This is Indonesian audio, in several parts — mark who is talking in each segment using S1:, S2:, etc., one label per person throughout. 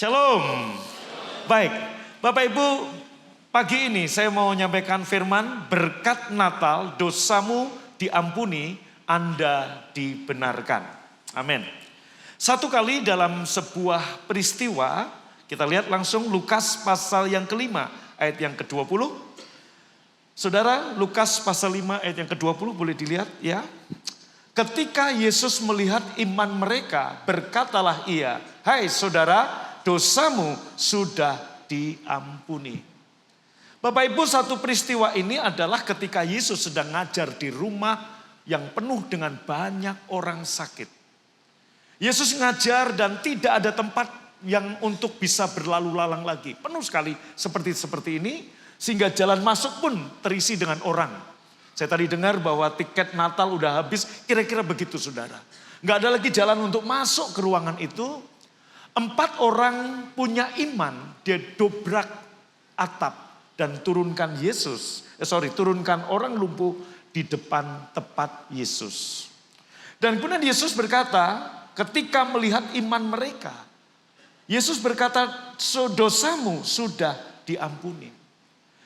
S1: Shalom. Baik, Bapak Ibu, pagi ini saya mau menyampaikan firman berkat Natal, dosamu diampuni, Anda dibenarkan. Amin. Satu kali dalam sebuah peristiwa, kita lihat langsung Lukas pasal yang kelima, ayat yang ke-20. Saudara, Lukas pasal 5 ayat yang ke-20 boleh dilihat ya. Ketika Yesus melihat iman mereka, berkatalah ia, "Hai saudara, dosamu sudah diampuni." Bapak Ibu, satu peristiwa ini adalah ketika Yesus sedang ngajar di rumah yang penuh dengan banyak orang sakit. Yesus ngajar dan tidak ada tempat yang untuk bisa berlalu lalang lagi. Penuh sekali seperti ini, sehingga jalan masuk pun terisi dengan orang. Saya tadi dengar bahwa tiket Natal udah habis, kira-kira begitu saudara. Nggak ada lagi jalan untuk masuk ke ruangan itu. 4 orang punya iman, dia dobrak atap dan turunkan orang lumpuh di depan tepat Yesus. Dan kemudian Yesus berkata, ketika melihat iman mereka, Yesus berkata, dosamu sudah diampuni.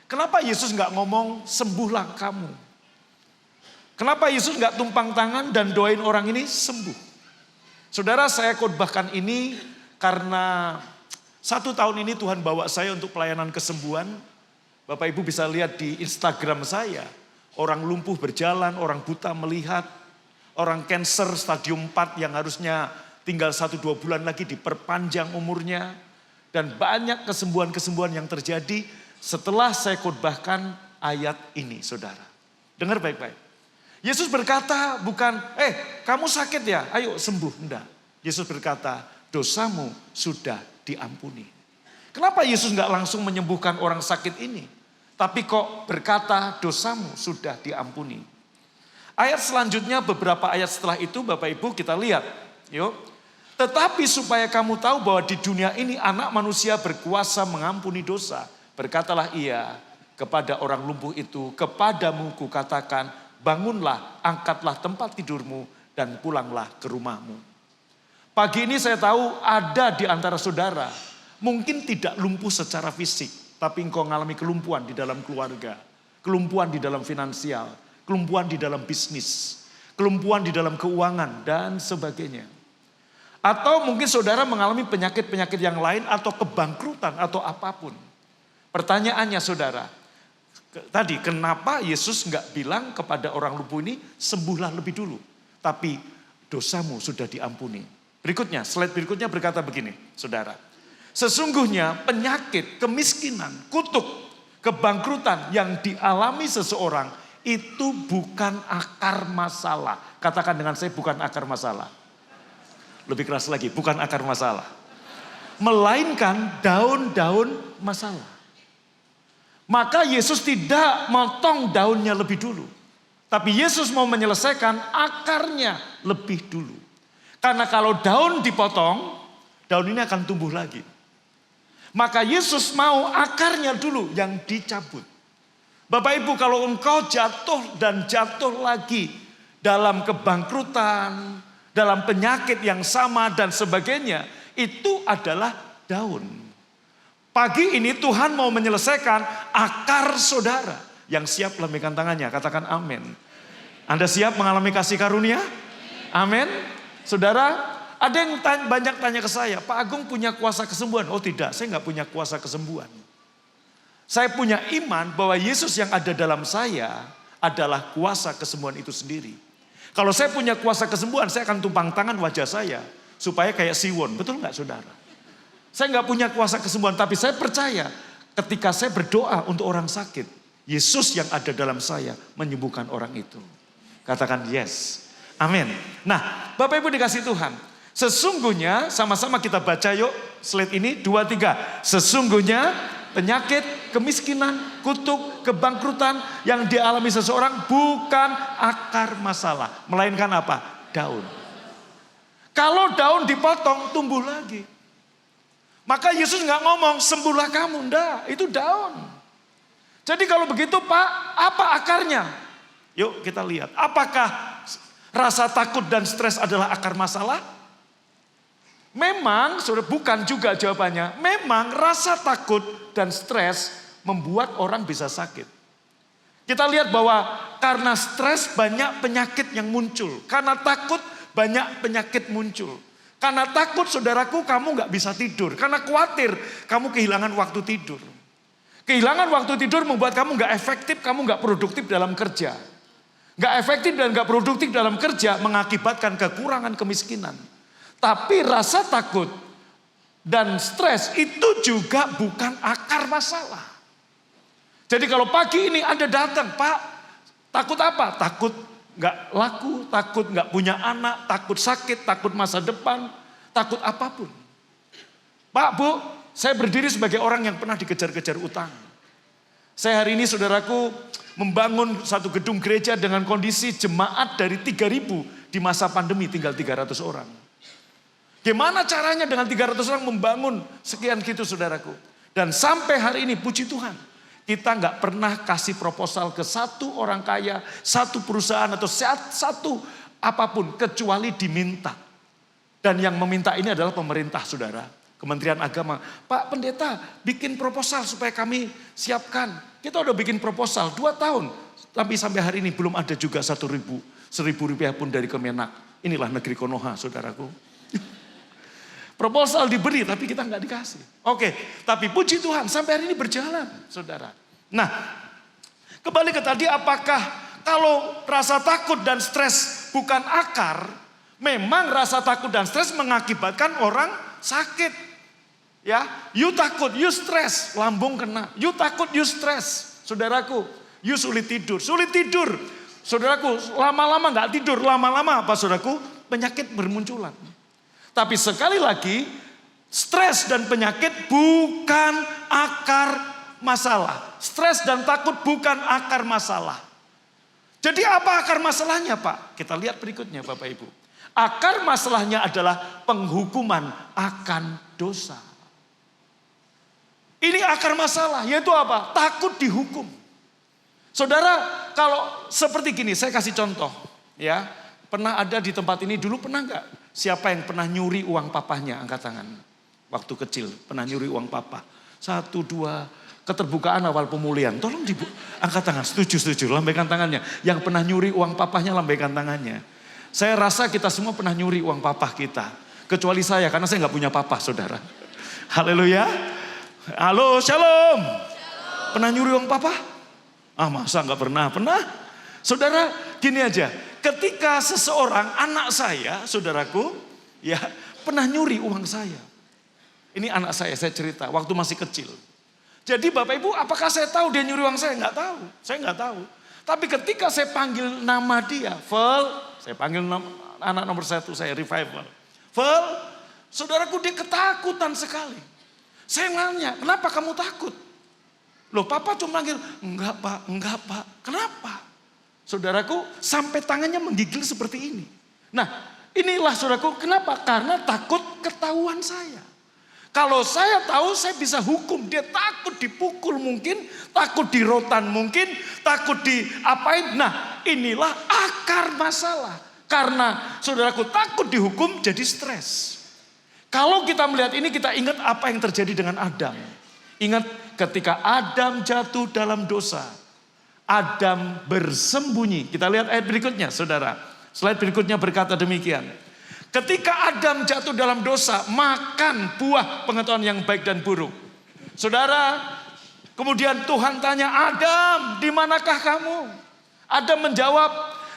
S1: Kenapa Yesus nggak ngomong sembuhlah kamu? Kenapa Yesus nggak tumpang tangan dan doain orang ini sembuh? Saudara, saya khotbahkan ini karena 1 tahun ini Tuhan bawa saya untuk pelayanan kesembuhan. Bapak Ibu bisa lihat di Instagram saya. Orang lumpuh berjalan, orang buta melihat. Orang kanker stadium 4 yang harusnya tinggal 1-2 bulan lagi diperpanjang umurnya. Dan banyak kesembuhan-kesembuhan yang terjadi setelah saya khotbahkan ayat ini saudara. Dengar baik-baik. Yesus berkata bukan, kamu sakit ya, ayo sembuh. Enggak. Yesus berkata, dosamu sudah diampuni. Kenapa Yesus nggak langsung menyembuhkan orang sakit ini? Tapi kok berkata dosamu sudah diampuni. Ayat selanjutnya, beberapa ayat setelah itu Bapak Ibu kita lihat. Yuk. Tetapi supaya kamu tahu bahwa di dunia ini anak manusia berkuasa mengampuni dosa. Berkatalah ia kepada orang lumpuh itu, kepadamu kukatakan, bangunlah, angkatlah tempat tidurmu dan pulanglah ke rumahmu. Pagi ini saya tahu ada di antara saudara, mungkin tidak lumpuh secara fisik, tapi engkau mengalami kelumpuhan di dalam keluarga, kelumpuhan di dalam finansial, kelumpuhan di dalam bisnis, kelumpuhan di dalam keuangan, dan sebagainya. Atau mungkin saudara mengalami penyakit-penyakit yang lain atau kebangkrutan atau apapun. Pertanyaannya saudara, tadi kenapa Yesus nggak bilang kepada orang lumpuh ini, sembuhlah lebih dulu, tapi dosamu sudah diampuni. Berikutnya, slide berikutnya berkata begini, saudara. Sesungguhnya penyakit, kemiskinan, kutuk, kebangkrutan yang dialami seseorang itu bukan akar masalah. Katakan dengan saya, bukan akar masalah. Lebih keras lagi, bukan akar masalah. Melainkan daun-daun masalah. Maka Yesus tidak motong daunnya lebih dulu. Tapi Yesus mau menyelesaikan akarnya lebih dulu. Karena kalau daun dipotong, daun ini akan tumbuh lagi. Maka Yesus mau akarnya dulu yang dicabut. Bapak Ibu, kalau engkau jatuh dan jatuh lagi dalam kebangkrutan, dalam penyakit yang sama dan sebagainya, itu adalah daun. Pagi ini Tuhan mau menyelesaikan akar saudara. Yang siap lambaikan tangannya, katakan amin. Anda siap mengalami kasih karunia? Amin. Saudara, ada yang banyak tanya ke saya, Pak Agung punya kuasa kesembuhan? Oh tidak, saya nggak punya kuasa kesembuhan. Saya punya iman bahwa Yesus yang ada dalam saya adalah kuasa kesembuhan itu sendiri. Kalau saya punya kuasa kesembuhan, saya akan tumpang tangan wajah saya supaya kayak Siwon, betul nggak saudara? Saya nggak punya kuasa kesembuhan, tapi saya percaya ketika saya berdoa untuk orang sakit, Yesus yang ada dalam saya menyembuhkan orang itu. Katakan yes. Amin. Nah, Bapak Ibu dikasih Tuhan. Sesungguhnya, sama-sama kita baca yuk slide ini 2, 3. Sesungguhnya penyakit, kemiskinan, kutuk, kebangkrutan yang dialami seseorang bukan akar masalah. Melainkan apa? Daun. Kalau daun dipotong, tumbuh lagi. Maka Yesus nggak ngomong sembuhlah kamu. Enggak, itu daun. Jadi kalau begitu Pak, apa akarnya? Yuk kita lihat. Apakah rasa takut dan stres adalah akar masalah? Memang, saudara, bukan juga jawabannya. Memang rasa takut dan stres membuat orang bisa sakit. Kita lihat bahwa karena stres banyak penyakit yang muncul. Karena takut banyak penyakit muncul. Karena takut, saudaraku, kamu gak bisa tidur. Karena khawatir kamu kehilangan waktu tidur. Kehilangan waktu tidur membuat kamu gak efektif, kamu gak produktif dalam kerja. Gak efektif dan gak produktif dalam kerja mengakibatkan kekurangan kemiskinan. Tapi rasa takut dan stres itu juga bukan akar masalah. Jadi kalau pagi ini Anda datang, Pak, takut apa? Takut gak laku, takut gak punya anak, takut sakit, takut masa depan, takut apapun. Pak, Bu, saya berdiri sebagai orang yang pernah dikejar-kejar utang. Saya hari ini, saudaraku, membangun satu gedung gereja dengan kondisi jemaat dari 3.000 di masa pandemi tinggal 300 orang. Gimana caranya dengan 300 orang membangun sekian gitu, saudaraku. Dan sampai hari ini, puji Tuhan, kita nggak pernah kasih proposal ke satu orang kaya, satu perusahaan atau satu apapun kecuali diminta. Dan yang meminta ini adalah pemerintah, saudara. Kementerian Agama, Pak Pendeta bikin proposal supaya kami siapkan. Kita udah bikin proposal 2 tahun. Tapi sampai hari ini belum ada juga 1.000 rupiah pun dari Kemenak. Inilah negeri Konoha, saudaraku. Proposal diberi tapi kita nggak dikasih. Oke, tapi puji Tuhan sampai hari ini berjalan, saudara. Nah, kembali ke tadi, apakah kalau rasa takut dan stres bukan akar, memang rasa takut dan stres mengakibatkan orang sakit. Ya, you takut, you stres, lambung kena. You takut, you stres, saudaraku. You sulit tidur, saudaraku. Lama-lama nggak tidur, lama-lama apa, saudaraku? Penyakit bermunculan. Tapi sekali lagi, stres dan penyakit bukan akar masalah. Stres dan takut bukan akar masalah. Jadi apa akar masalahnya, Pak? Kita lihat berikutnya, Bapak Ibu. Akar masalahnya adalah penghukuman akan dosa. Ini akar masalah, yaitu apa? Takut dihukum. Saudara, kalau seperti gini, saya kasih contoh. Ya, pernah ada di tempat ini dulu, pernah nggak? Siapa yang pernah nyuri uang papahnya? Angkat tangan. Waktu kecil, pernah nyuri uang papa. 1, 2, keterbukaan awal pemulihan. Tolong angkat tangan, setuju, lambaikan tangannya. Yang pernah nyuri uang papahnya, lambaikan tangannya. Saya rasa kita semua pernah nyuri uang papah kita. Kecuali saya, karena saya nggak punya papa, saudara. Haleluya. Halo, shalom. Pernah nyuri uang papa? Ah, masa nggak pernah? Pernah. Saudara, gini aja. Ketika seseorang, anak saya, saudaraku, ya pernah nyuri uang saya. Ini anak saya cerita, waktu masih kecil. Jadi Bapak Ibu, apakah saya tahu dia nyuri uang saya? Nggak tahu, saya nggak tahu. Tapi ketika saya panggil nama dia, Vel, saya panggil anak nomor 1 saya, Revival. Vel, saudaraku, dia ketakutan sekali. Saya nanya, kenapa kamu takut? Loh, Papa cuma panggil, enggak pak. Kenapa? Saudaraku, sampai tangannya menggigil seperti ini. Nah, inilah saudaraku, kenapa? Karena takut ketahuan saya. Kalau saya tahu, saya bisa hukum. Dia takut dipukul mungkin, takut dirotan mungkin, takut diapain. Nah, inilah akar masalah. Karena saudaraku takut dihukum, jadi stres. Kalau kita melihat ini, kita ingat apa yang terjadi dengan Adam. Ingat ketika Adam jatuh dalam dosa, Adam bersembunyi. Kita lihat ayat berikutnya, saudara. Slide berikutnya berkata demikian. Ketika Adam jatuh dalam dosa, makan buah pengetahuan yang baik dan buruk. Saudara, kemudian Tuhan tanya, Adam, di manakah kamu? Adam menjawab,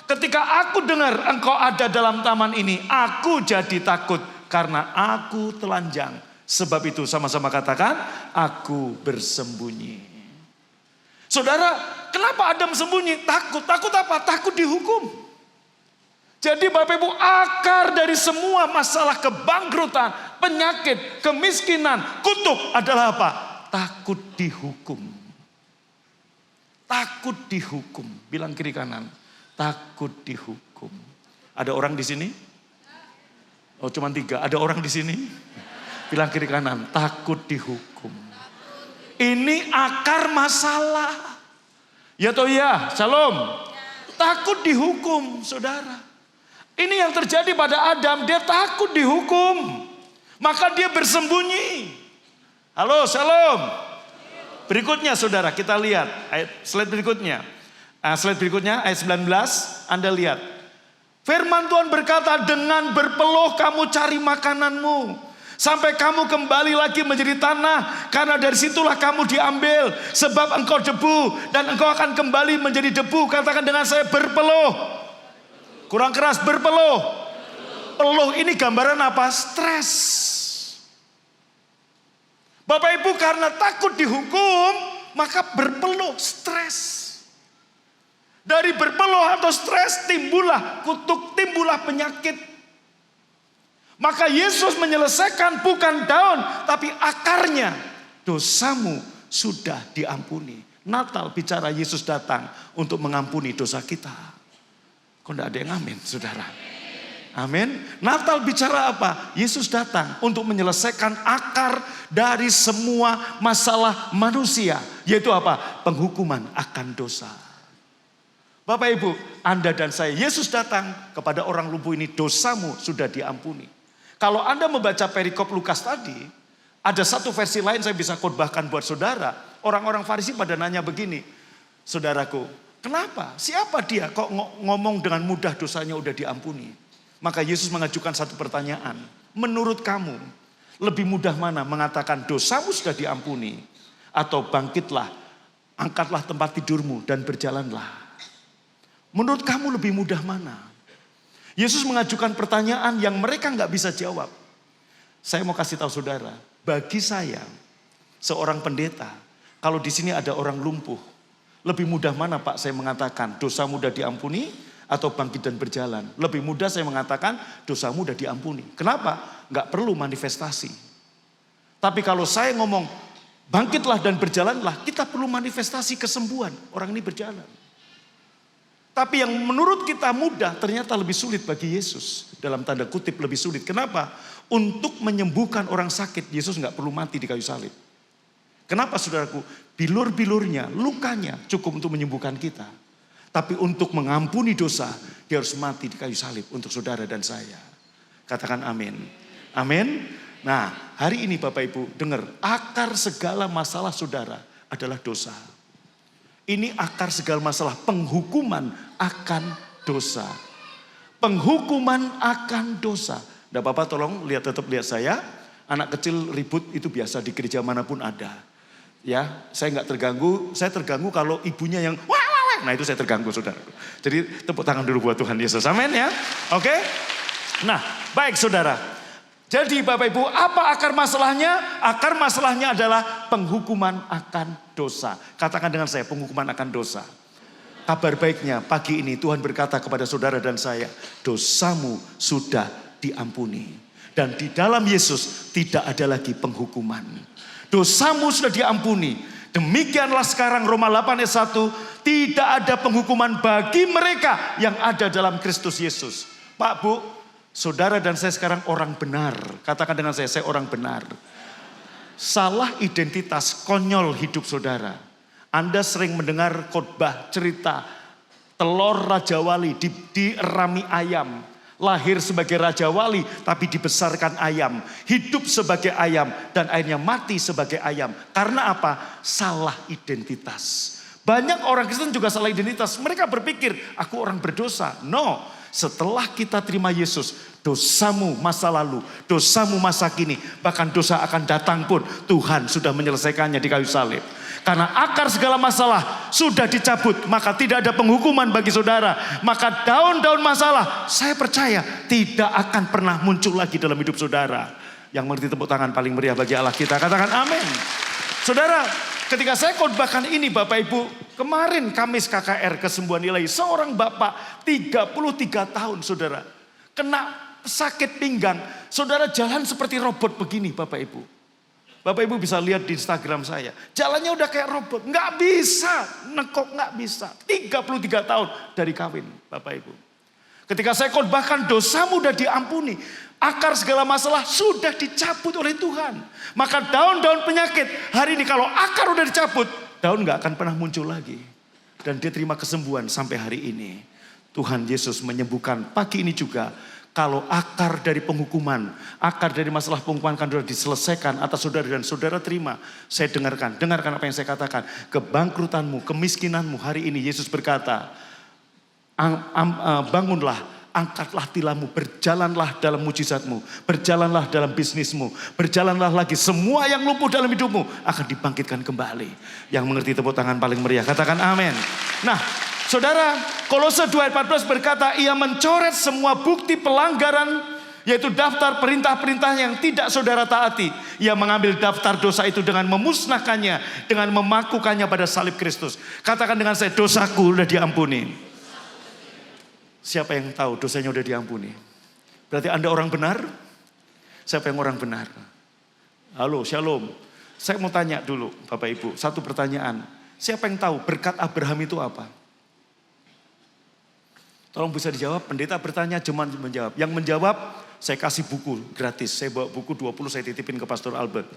S1: ketika aku dengar engkau ada dalam taman ini, aku jadi takut karena aku telanjang. Sebab itu sama-sama katakan, aku bersembunyi. Saudara, kenapa Adam sembunyi? Takut. Takut apa? Takut dihukum. Jadi Bapak Ibu, akar dari semua masalah kebangkrutan, penyakit, kemiskinan, kutuk adalah apa? Takut dihukum. Takut dihukum. Bilang kiri kanan, takut dihukum. Ada orang di sini? Oh, cuma 3. Ada orang di sini? Bilang kiri kanan, takut dihukum. Ini akar masalah. Ya toh ya, shalom. Takut dihukum, saudara. Ini yang terjadi pada Adam, dia takut dihukum. Maka dia bersembunyi. Halo, shalom. Berikutnya saudara, kita lihat slide berikutnya. Slide berikutnya ayat 19, Anda lihat. Firman Tuhan berkata, dengan berpeluh kamu cari makananmu. Sampai kamu kembali lagi menjadi tanah. Karena dari situlah kamu diambil. Sebab engkau debu. Dan engkau akan kembali menjadi debu. Katakan dengan saya, berpeluh. Kurang keras, berpeluh. Peluh ini gambaran apa? Stres. Bapak Ibu karena takut dihukum, maka berpeluh, stres. Dari berpeluh atau stres timbullah kutuk, timbullah penyakit. Maka Yesus menyelesaikan bukan daun, tapi akarnya. Dosamu sudah diampuni. Natal bicara Yesus datang untuk mengampuni dosa kita. Kok enggak ada yang amin, saudara? Amin. Natal bicara apa? Yesus datang untuk menyelesaikan akar dari semua masalah manusia. Yaitu apa? Penghukuman akan dosa. Bapak Ibu, Anda dan saya, Yesus datang kepada orang lumpuh ini, dosamu sudah diampuni. Kalau Anda membaca perikop Lukas tadi, ada satu versi lain saya bisa khotbahkan buat saudara. Orang-orang Farisi pada nanya begini, saudaraku, kenapa? Siapa dia kok ngomong dengan mudah dosanya udah diampuni? Maka Yesus mengajukan satu pertanyaan. Menurut kamu, lebih mudah mana mengatakan dosamu sudah diampuni? Atau bangkitlah, angkatlah tempat tidurmu dan berjalanlah. Menurut kamu lebih mudah mana? Yesus mengajukan pertanyaan yang mereka nggak bisa jawab. Saya mau kasih tahu saudara, bagi saya seorang pendeta, kalau di sini ada orang lumpuh, lebih mudah mana Pak saya mengatakan dosamu sudah diampuni atau bangkit dan berjalan? Lebih mudah saya mengatakan dosamu sudah diampuni. Kenapa? Nggak perlu manifestasi. Tapi kalau saya ngomong bangkitlah dan berjalanlah, kita perlu manifestasi kesembuhan. Orang ini berjalan. Tapi yang menurut kita mudah ternyata lebih sulit bagi Yesus. Dalam tanda kutip lebih sulit. Kenapa? Untuk menyembuhkan orang sakit Yesus nggak perlu mati di kayu salib. Kenapa saudaraku? Bilur-bilurnya, lukanya cukup untuk menyembuhkan kita. Tapi untuk mengampuni dosa dia harus mati di kayu salib untuk saudara dan saya. Katakan amin. Amin. Nah hari ini Bapak Ibu dengar, akar segala masalah saudara adalah dosa. Ini akar segala masalah, penghukuman akan dosa. Penghukuman akan dosa. Nah Bapak tolong tetap lihat saya. Anak kecil ribut itu biasa di gereja manapun ada. Ya, saya nggak terganggu. Saya terganggu kalau ibunya yang wah. Nah itu saya terganggu saudara. Jadi tepuk tangan dulu buat Tuhan Yesus. Amin ya. Oke. Nah baik saudara. Jadi Bapak Ibu, apa akar masalahnya? Akar masalahnya adalah penghukuman akan dosa. Katakan dengan saya, penghukuman akan dosa. Kabar baiknya pagi ini Tuhan berkata kepada saudara dan saya, dosamu sudah diampuni. Dan di dalam Yesus tidak ada lagi penghukuman. Dosamu sudah diampuni. Demikianlah sekarang Roma 8 ayat 1, tidak ada penghukuman bagi mereka yang ada dalam Kristus Yesus. Pak Bu, saudara dan saya sekarang orang benar. Katakan dengan saya orang benar. Salah identitas konyol hidup saudara. Anda sering mendengar khotbah cerita telur Raja Wali dirami ayam. Lahir sebagai Raja Wali tapi dibesarkan ayam. Hidup sebagai ayam dan akhirnya mati sebagai ayam. Karena apa? Salah identitas. Banyak orang Kristen juga salah identitas. Mereka berpikir aku orang berdosa. No. Setelah kita terima Yesus, dosamu masa lalu, dosamu masa kini, bahkan dosa akan datang pun Tuhan sudah menyelesaikannya di kayu salib. Karena akar segala masalah sudah dicabut, maka tidak ada penghukuman bagi saudara. Maka daun-daun masalah, saya percaya tidak akan pernah muncul lagi dalam hidup saudara. Yang mengerti tepuk tangan paling meriah bagi Allah kita, katakan amin. Saudara, ketika saya khotbahkan ini Bapak Ibu, kemarin Kamis KKR kesembuhan ilahi, seorang bapak 33 tahun saudara, kena sakit pinggang. Saudara jalan seperti robot begini Bapak Ibu. Bapak Ibu bisa lihat di Instagram saya, jalannya udah kayak robot, nggak bisa, nekok nggak bisa. 33 tahun dari kawin Bapak Ibu. Ketika saya khotbahkan dosamu udah diampuni, akar segala masalah sudah dicabut oleh Tuhan. Maka daun-daun penyakit hari ini kalau akar udah dicabut, daun gak akan pernah muncul lagi. Dan dia terima kesembuhan sampai hari ini. Tuhan Yesus menyembuhkan pagi ini juga
S2: Kalau akar dari penghukuman, akar dari masalah penghukuman akan diselesaikan atas saudara dan saudara terima. Saya dengarkan apa yang saya katakan. Kebangkrutanmu, kemiskinanmu hari ini Yesus berkata, bangunlah, angkatlah tilammu, berjalanlah dalam mujizatmu, berjalanlah dalam bisnismu, berjalanlah lagi. Semua yang lumpuh dalam hidupmu akan dibangkitkan kembali. Yang mengerti tepuk tangan paling meriah, katakan amin. Nah, saudara, Kolose 2 ayat 14 berkata, ia mencoret semua bukti pelanggaran, yaitu daftar perintah-perintah yang tidak saudara taati. Ia mengambil daftar dosa itu dengan memusnahkannya, dengan memakukannya pada salib Kristus. Katakan dengan saya, dosaku sudah diampuni. Siapa yang tahu dosanya sudah diampuni? Berarti Anda orang benar? Siapa yang orang benar? Halo, shalom. Saya mau tanya dulu Bapak Ibu, satu pertanyaan. Siapa yang tahu berkat Abraham itu apa? Tolong bisa dijawab, pendeta bertanya cuma menjawab. Yang menjawab, saya kasih buku gratis. Saya bawa buku 20, saya titipin ke Pastor Albert.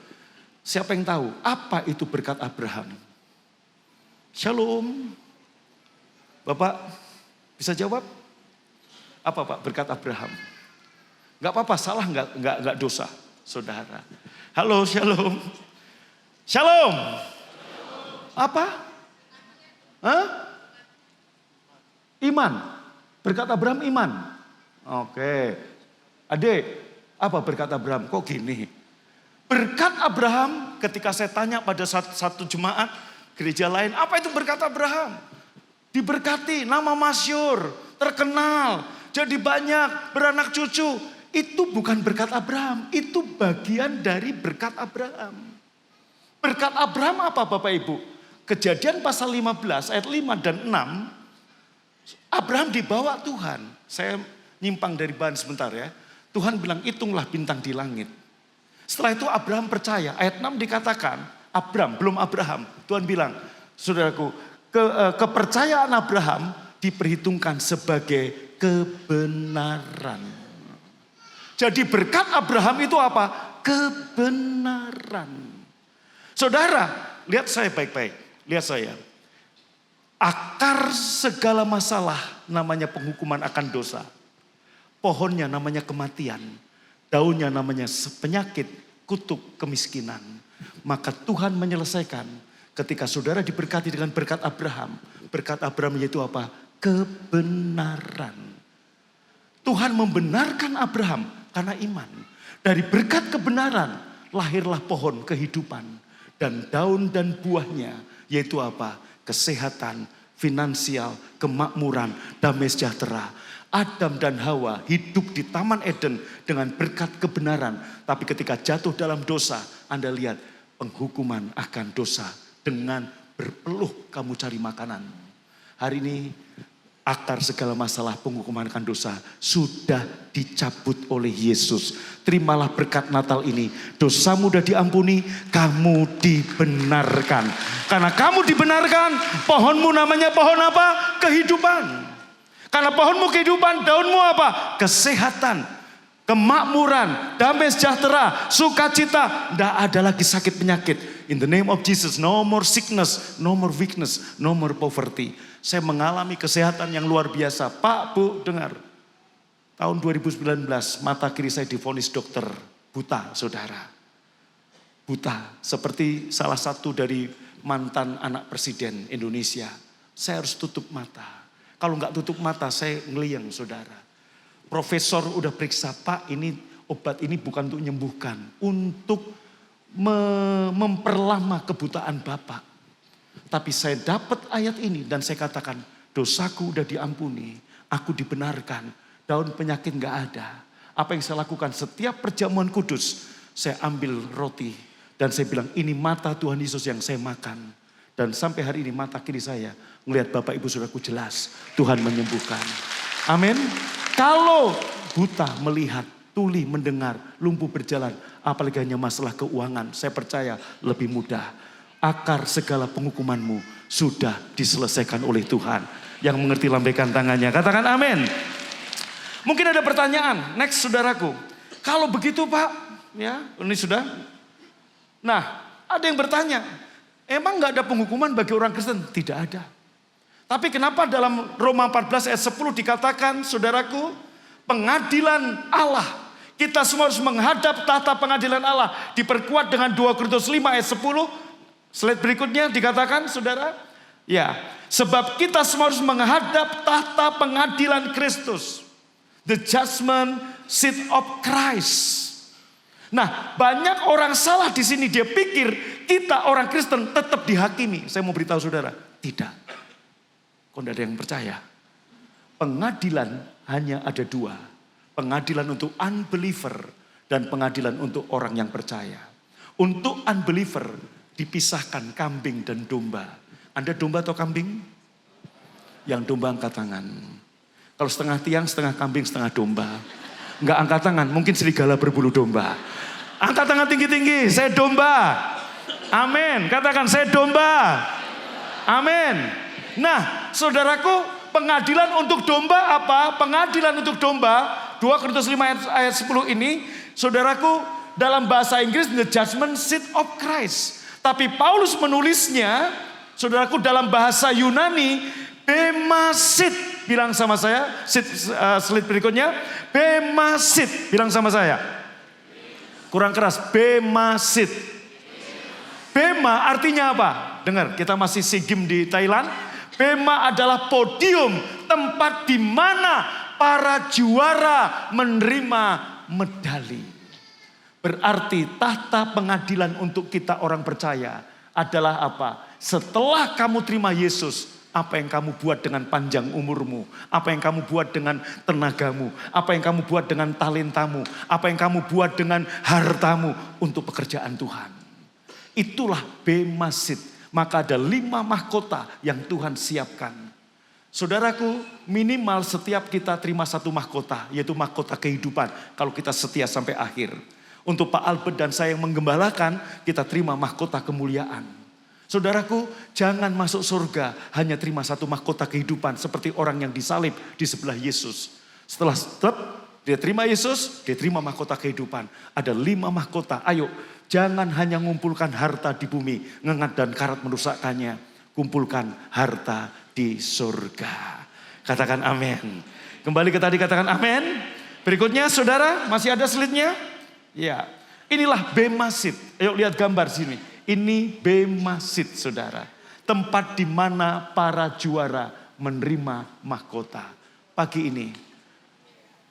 S2: Siapa yang tahu apa itu berkat Abraham? Shalom. Bapak bisa jawab? Apa Pak berkat Abraham? Gak apa-apa, salah gak dosa, saudara. Halo, shalom. Shalom. Apa? Hah? Iman. Berkat Abraham iman. Oke. Adik, apa berkat Abraham? Kok gini? Berkat Abraham ketika saya tanya pada satu jemaat gereja lain, apa itu berkat Abraham? Diberkati, nama masyhur, terkenal, jadi banyak, beranak cucu. Itu bukan berkat Abraham, itu bagian dari berkat Abraham. Berkat Abraham apa Bapak Ibu? Kejadian pasal 15 ayat 5 dan 6. Abraham dibawa Tuhan. Saya nyimpang dari bahan sebentar ya. Tuhan bilang hitunglah bintang di langit. Setelah itu Abraham percaya. Ayat 6 dikatakan, Abraham, belum Abraham. Tuhan bilang, saudaraku, kepercayaan Abraham diperhitungkan sebagai kebenaran. Jadi berkat Abraham itu apa? Kebenaran. Saudara, lihat saya baik-baik. Lihat saya. Akar segala masalah namanya penghukuman akan dosa. Pohonnya namanya kematian. Daunnya namanya penyakit, kutuk, kemiskinan. Maka Tuhan menyelesaikan ketika saudara diberkati dengan berkat Abraham. Berkat Abraham yaitu apa? Kebenaran. Tuhan membenarkan Abraham karena iman. Dari berkat kebenaran lahirlah pohon kehidupan. Dan daun dan buahnya yaitu apa? Kesehatan, finansial, kemakmuran, damai sejahtera. Adam dan Hawa hidup di Taman Eden dengan berkat kebenaran. Tapi ketika jatuh dalam dosa, Anda lihat penghukuman akan dosa. Dengan berpeluh kamu cari makanan. Hari ini akar segala masalah penghukuman akan dosa sudah dicabut oleh Yesus. Terimalah berkat Natal ini. Dosamu sudah diampuni, kamu dibenarkan. Karena kamu dibenarkan, pohonmu namanya pohon apa? Kehidupan. Karena pohonmu kehidupan, daunmu apa? Kesehatan, kemakmuran, damai sejahtera, sukacita. Tidak ada lagi sakit penyakit. In the name of Jesus, no more sickness, no more weakness, no more poverty. Saya mengalami kesehatan yang luar biasa. Pak, Bu, dengar. Tahun 2019, mata kiri saya divonis dokter buta, saudara. Buta, seperti salah satu dari mantan anak presiden Indonesia. Saya harus tutup mata. Kalau nggak tutup mata, saya ngeliyeng, saudara. Profesor udah periksa, Pak, ini obat ini bukan untuk menyembuhkan, untuk memperlama kebutaan Bapak. Tapi saya dapat ayat ini dan saya katakan, dosaku udah diampuni, aku dibenarkan, daun penyakit nggak ada. Apa yang saya lakukan setiap perjamuan kudus, saya ambil roti dan saya bilang, ini mata Tuhan Yesus yang saya makan. Dan sampai hari ini mata kiri saya melihat Bapak Ibu Saudaraku jelas, Tuhan menyembuhkan. Amin. Kalau buta melihat, tuli mendengar, lumpuh berjalan, apalagi hanya masalah keuangan, saya percaya lebih mudah. Akar segala penghukumanmu sudah diselesaikan oleh Tuhan. Yang mengerti lambaikan tangannya, katakan amin. Mungkin ada pertanyaan, next saudaraku. Kalau begitu Pak, ya ini sudah. Nah, ada yang bertanya, emang gak ada penghukuman bagi orang Kristen? Tidak ada. Tapi kenapa dalam Roma 14 ayat 10 dikatakan, saudaraku, pengadilan Allah. Kita semua harus menghadap tahta pengadilan Allah. Diperkuat dengan 2 Korintus 5 ayat 10. Slide berikutnya dikatakan saudara. Ya, sebab kita semua harus menghadap tahta pengadilan Kristus. The judgment seat of Christ. Nah, banyak orang salah di sini. Dia pikir kita orang Kristen tetap dihakimi. Saya mau beritahu saudara, tidak. Kok tidak ada yang percaya? Pengadilan hanya ada 2. Pengadilan untuk unbeliever dan pengadilan untuk orang yang percaya. Untuk unbeliever dipisahkan kambing dan domba. Anda domba atau kambing? Yang domba angkat tangan. Kalau setengah tiang, setengah kambing, setengah domba. Enggak angkat tangan, mungkin serigala berbulu domba. Angkat tangan tinggi-tinggi, saya domba. Amin, katakan saya domba. Amin. Nah, saudaraku, pengadilan untuk domba apa? Pengadilan untuk domba, 2 Korintus 5 ayat 10 ini, saudaraku, dalam bahasa Inggris, the judgment seat of Christ. Tapi Paulus menulisnya, saudaraku, dalam bahasa Yunani, bema seat. Bilang sama saya, slide berikutnya, bema seat. Bilang sama saya. Kurang keras, bema seat. Bema artinya apa? Dengar, kita masih SEA Games di Thailand. Bema adalah podium, tempat di mana para juara menerima medali. Berarti tahta pengadilan untuk kita orang percaya adalah apa? Setelah kamu terima Yesus, apa yang kamu buat dengan panjang umurmu, apa yang kamu buat dengan tenagamu, apa yang kamu buat dengan talentamu, apa yang kamu buat dengan hartamu untuk pekerjaan Tuhan. Itulah bema seat. Maka ada 5 mahkota yang Tuhan siapkan. Saudaraku, minimal setiap kita terima 1 mahkota, yaitu mahkota kehidupan kalau kita setia sampai akhir. Untuk Pak Albert dan saya yang menggembalakan, kita terima mahkota kemuliaan. Saudaraku, jangan masuk surga hanya terima 1 mahkota kehidupan seperti orang yang disalib di sebelah Yesus. Setelah dia terima Yesus, dia terima mahkota kehidupan. Ada 5 mahkota. Ayo, jangan hanya mengumpulkan harta di bumi, ngengat dan karat merusakkannya. Kumpulkan harta di surga. Katakan amin. Kembali ke tadi, katakan amin. Berikutnya saudara, masih ada slide-nya? Ya, inilah bema seat. Ayo lihat gambar sini. Ini bema seat saudara. Tempat di mana para juara menerima mahkota. Pagi ini,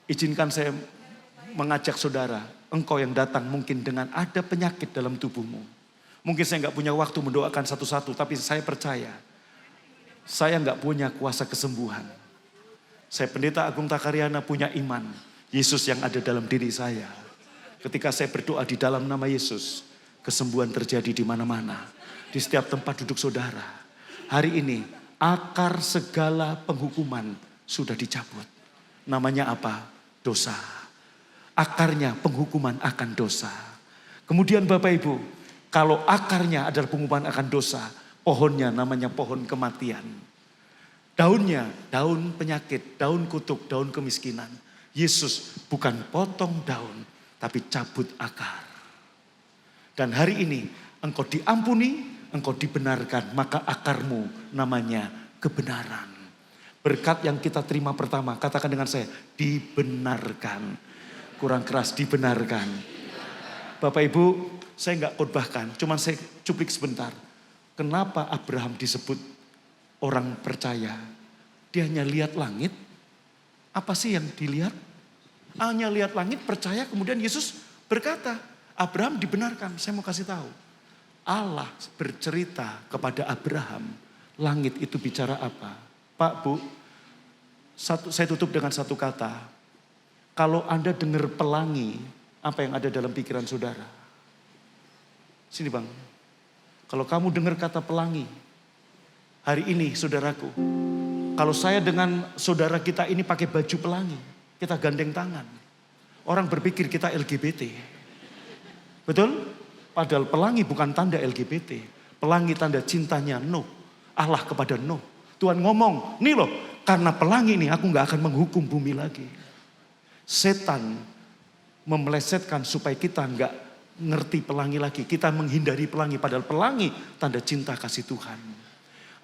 S2: izinkan saya mengajak saudara. Engkau yang datang mungkin dengan ada penyakit dalam tubuhmu. Mungkin saya nggak punya waktu mendoakan satu-satu. Tapi saya percaya. Saya nggak punya kuasa kesembuhan. Saya pendeta Agung Takaryana punya iman. Yesus yang ada dalam diri saya. Ketika saya berdoa di dalam nama Yesus, kesembuhan terjadi di mana-mana. Di setiap tempat duduk saudara. Hari ini akar segala penghukuman sudah dicabut. Namanya apa? Dosa. Akarnya penghukuman akan dosa. Kemudian Bapak Ibu, kalau akarnya adalah penghukuman akan dosa, pohonnya namanya pohon kematian. Daunnya, daun penyakit, daun kutuk, daun kemiskinan. Yesus bukan potong daun, tapi cabut akar. Dan hari ini engkau diampuni, engkau dibenarkan, maka akarmu namanya kebenaran. Berkat yang kita terima pertama, katakan dengan saya, dibenarkan. Kurang keras, dibenarkan. Bapak Ibu, saya enggak khotbahkan, cuman saya cuplik sebentar. Kenapa Abraham disebut orang percaya? Dia hanya lihat langit. Apa sih yang dilihat? Hanya lihat langit, percaya, kemudian Yesus berkata, Abraham dibenarkan. Saya mau kasih tahu. Allah bercerita kepada Abraham. Langit itu bicara apa? Pak, Bu. Saya tutup dengan satu kata. Kalau Anda dengar pelangi, apa yang ada dalam pikiran saudara? Sini Bang. Kalau kamu dengar kata pelangi. Hari ini saudaraku. Kalau saya dengan saudara kita ini pakai baju pelangi. Kita gandeng tangan. Orang berpikir kita LGBT. Betul? Padahal pelangi bukan tanda LGBT. Pelangi tanda cintanya Nuh. Allah kepada Nuh. Tuhan ngomong, nih loh, karena pelangi ini aku gak akan menghukum bumi lagi. Setan memelesetkan supaya kita gak ngerti pelangi lagi. Kita menghindari pelangi, padahal pelangi tanda cinta kasih Tuhan.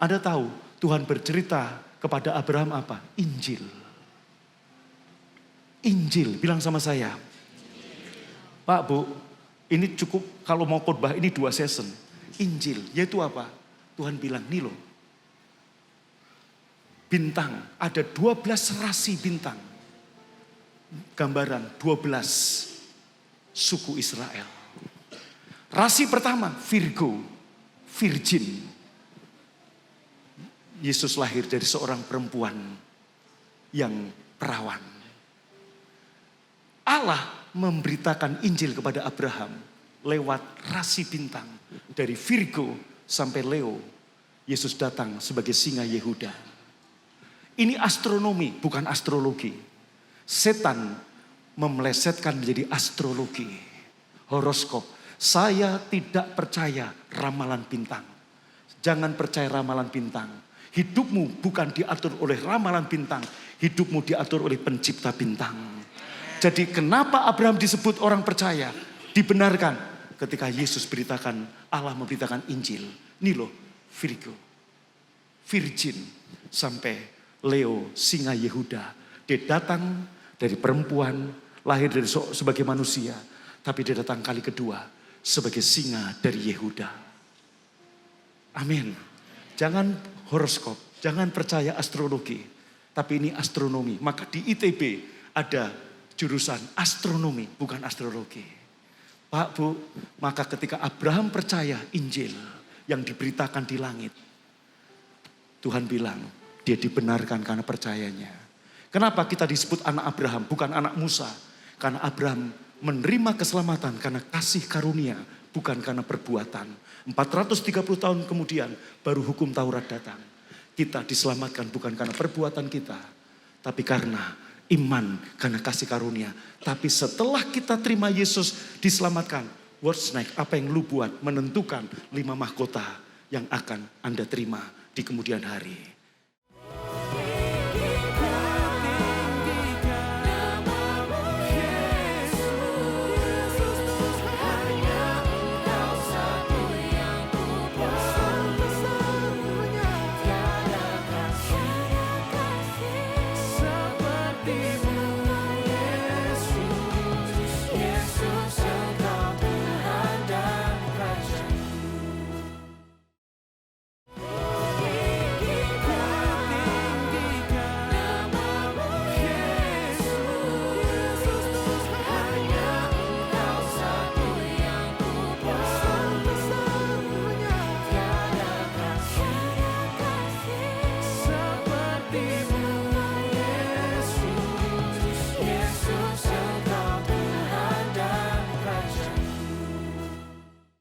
S2: Anda tahu Tuhan bercerita kepada Abraham apa? Injil. Injil. Bilang sama saya. Pak, Bu, ini cukup kalau mau khotbah ini 2 season. Injil, yaitu apa? Tuhan bilang, nih loh. Bintang, ada 12 rasi bintang. Gambaran 12 suku Israel. Rasi pertama, Virgo, virgin. Yesus lahir dari seorang perempuan yang perawan. Allah memberitakan Injil kepada Abraham lewat rasi bintang. Dari Virgo sampai Leo, Yesus datang sebagai singa Yehuda. Ini astronomi, bukan astrologi. Setan memelesetkan menjadi astrologi, horoskop. Saya tidak percaya ramalan bintang. Jangan percaya ramalan bintang. Hidupmu bukan diatur oleh ramalan bintang. Hidupmu diatur oleh pencipta bintang. Jadi kenapa Abraham disebut orang percaya? Dibenarkan ketika Yesus beritakan, Allah memberitakan Injil. Ini loh, Virgo, virgin, sampai Leo, singa Yehuda. Dia datang dari perempuan, lahir dari sebagai manusia. Tapi dia datang kali kedua sebagai singa dari Yehuda. Amin. Jangan horoskop, jangan percaya astrologi. Tapi ini astronomi. Maka di ITB ada jurusan astronomi, bukan astrologi. Pak, Bu, maka ketika Abraham percaya Injil yang diberitakan di langit, Tuhan bilang dia dibenarkan karena percayanya. Kenapa kita disebut anak Abraham, bukan anak Musa? Karena Abraham menerima keselamatan karena kasih karunia, bukan karena perbuatan. 430 tahun kemudian baru hukum Taurat datang. Kita diselamatkan bukan karena perbuatan kita, tapi karena iman, karena kasih karunia. Tapi setelah kita terima Yesus diselamatkan, what's next? Apa yang lu buat? Menentukan 5 mahkota yang akan Anda terima di kemudian hari.